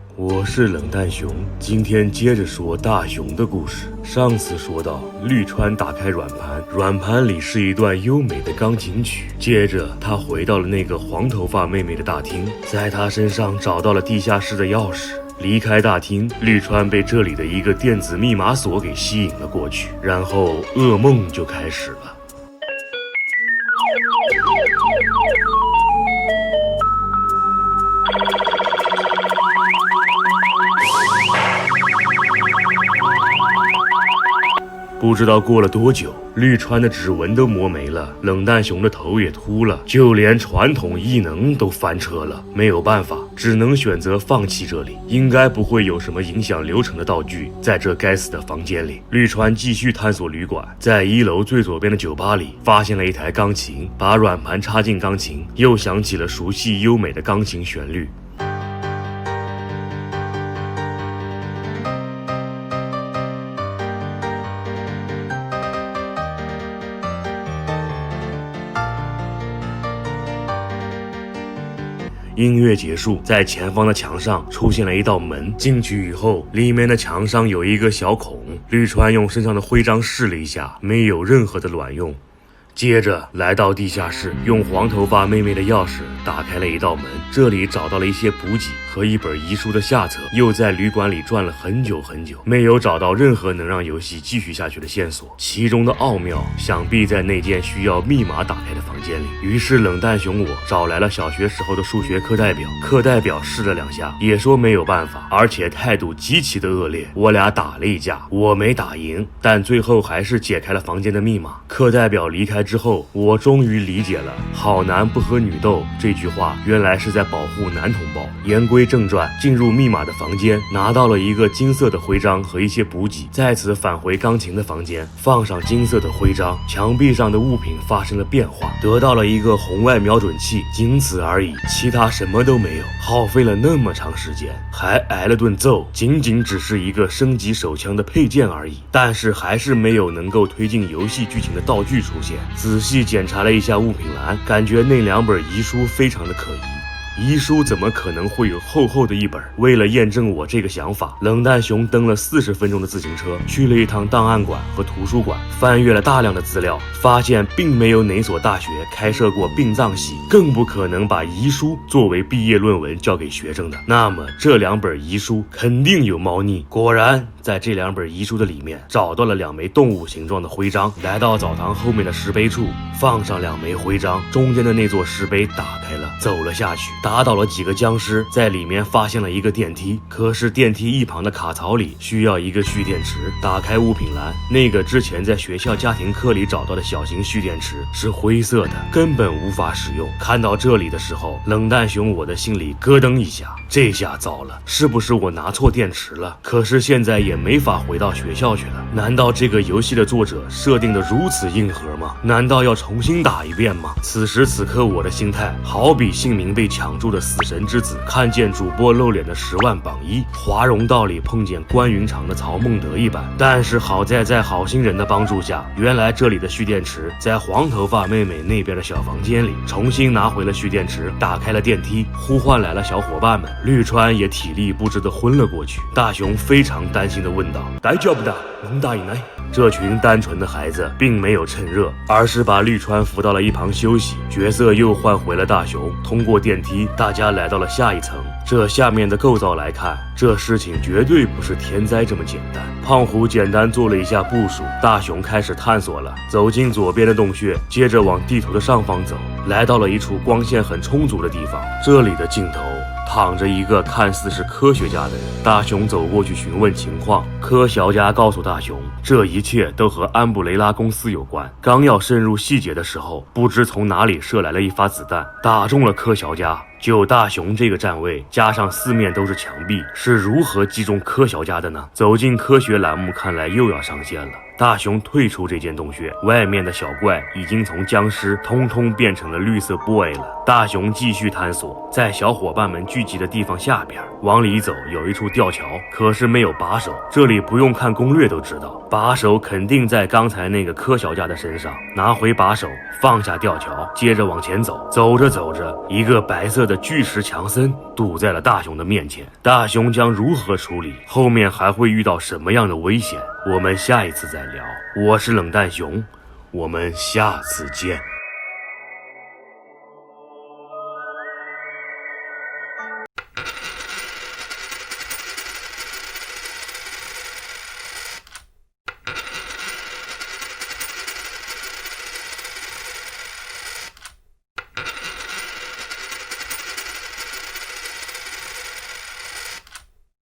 我是冷淡熊，今天接着说大熊的故事。上次说到，绿川打开软盘，软盘里是一段优美的钢琴曲。接着他回到了那个黄头发妹妹的大厅，在她身上找到了地下室的钥匙。离开大厅，绿川被这里的一个电子密码锁给吸引了过去，然后噩梦就开始了。不知道过了多久，绿川的指纹都磨没了，冷淡熊的头也秃了，就连传统异能都翻车了。没有办法，只能选择放弃这里。应该不会有什么影响流程的道具在这该死的房间里。绿川继续探索旅馆，在1楼最左边的酒吧里发现了一台钢琴，把软盘插进钢琴，又响起了熟悉优美的钢琴旋律。音乐结束，在前方的墙上出现了一道门，进去以后，里面的墙上有一个小孔。绿川用身上的徽章试了一下，没有任何的卵用。接着来到地下室，用黄头发妹妹的钥匙打开了一道门，这里找到了一些补给和一本遗书的下册。又在旅馆里转了很久很久，没有找到任何能让游戏继续下去的线索。其中的奥妙想必在那间需要密码打开的房间里。于是冷淡熊我找来了小学时候的数学课代表，课代表试了2下，也说没有办法，而且态度极其的恶劣。我俩打了一架，我没打赢，但最后还是解开了房间的密码。课代表离开之后，我终于理解了“好男不和女斗”这句话，原来是在保护男同胞。言归正传，进入密码的房间，拿到了一个金色的徽章和一些补给，再次返回钢琴的房间，放上金色的徽章，墙壁上的物品发生了变化，得到了一个红外瞄准器，仅此而已，其他什么都没有。耗费了那么长时间，还挨了顿揍，仅只是一个升级手枪的配件而已，但是还是没有能够推进游戏剧情的道具出现。仔细检查了一下物品栏，感觉那2本遗书非常的可疑。遗书怎么可能会有厚厚的一本？为了验证我这个想法，冷淡熊蹬了40分钟的自行车，去了一趟档案馆和图书馆，翻阅了大量的资料，发现并没有哪所大学开设过殡葬系，更不可能把遗书作为毕业论文交给学生的。那么这2本遗书肯定有猫腻。果然，在这2本遗书的里面找到了2枚动物形状的徽章。来到澡堂后面的石碑处，放上2枚徽章，中间的那座石碑打开了，走了下去，打倒了几个僵尸，在里面发现了一个电梯，可是电梯一旁的卡槽里需要一个蓄电池。打开物品栏，那个之前在学校家庭课里找到的小型蓄电池是灰色的，根本无法使用。看到这里的时候，冷淡熊我的心里咯噔一下，这下糟了，是不是我拿错电池了？可是现在也没法回到学校去了。难道这个游戏的作者设定的如此硬核吗？难道要重新打一遍吗？此时此刻我的心态好比姓名被抢注的死神之子看见主播露脸的10万榜一，华容道里碰见关云长的曹孟德一般。但是好在在好心人的帮助下，原来这里的蓄电池在黄头发妹妹那边的小房间里，重新拿回了蓄电池，打开了电梯，呼唤来了小伙伴们。绿川也体力不支的昏了过去。大熊非常担心的问道：大丈夫だ？能打赢来？这群单纯的孩子并没有趁热，而是把绿川扶到了一旁休息。角色又换回了大熊，通过电梯，大家来到了下一层。这下面的构造来看，这事情绝对不是天灾这么简单。胖虎简单做了一下部署，大熊开始探索了。走进左边的洞穴，接着往地图的上方走，来到了一处光线很充足的地方。这里的尽头躺着一个看似是科学家的人。大熊走过去询问情况，科学家告诉大熊，这一切都和安布雷拉公司有关。刚要深入细节的时候，不知从哪里射来了一发子弹，打中了科学家。就大熊这个站位，加上4面都是墙壁，是如何击中科学家的呢？走进科学栏目，看来又要上线了。大雄退出这间洞穴，外面的小怪已经从僵尸通通变成了绿色 boy 了。大雄继续探索，在小伙伴们聚集的地方下边往里走，有一处吊桥，可是没有把手。这里不用看攻略都知道，把手肯定在刚才那个柯小家的身上。拿回把手，放下吊桥，接着往前走。走着走着，一个白色的巨石强森堵在了大雄的面前。大雄将如何处理？后面还会遇到什么样的危险？我们下一次再聊。我是冷淡熊，我们下次见。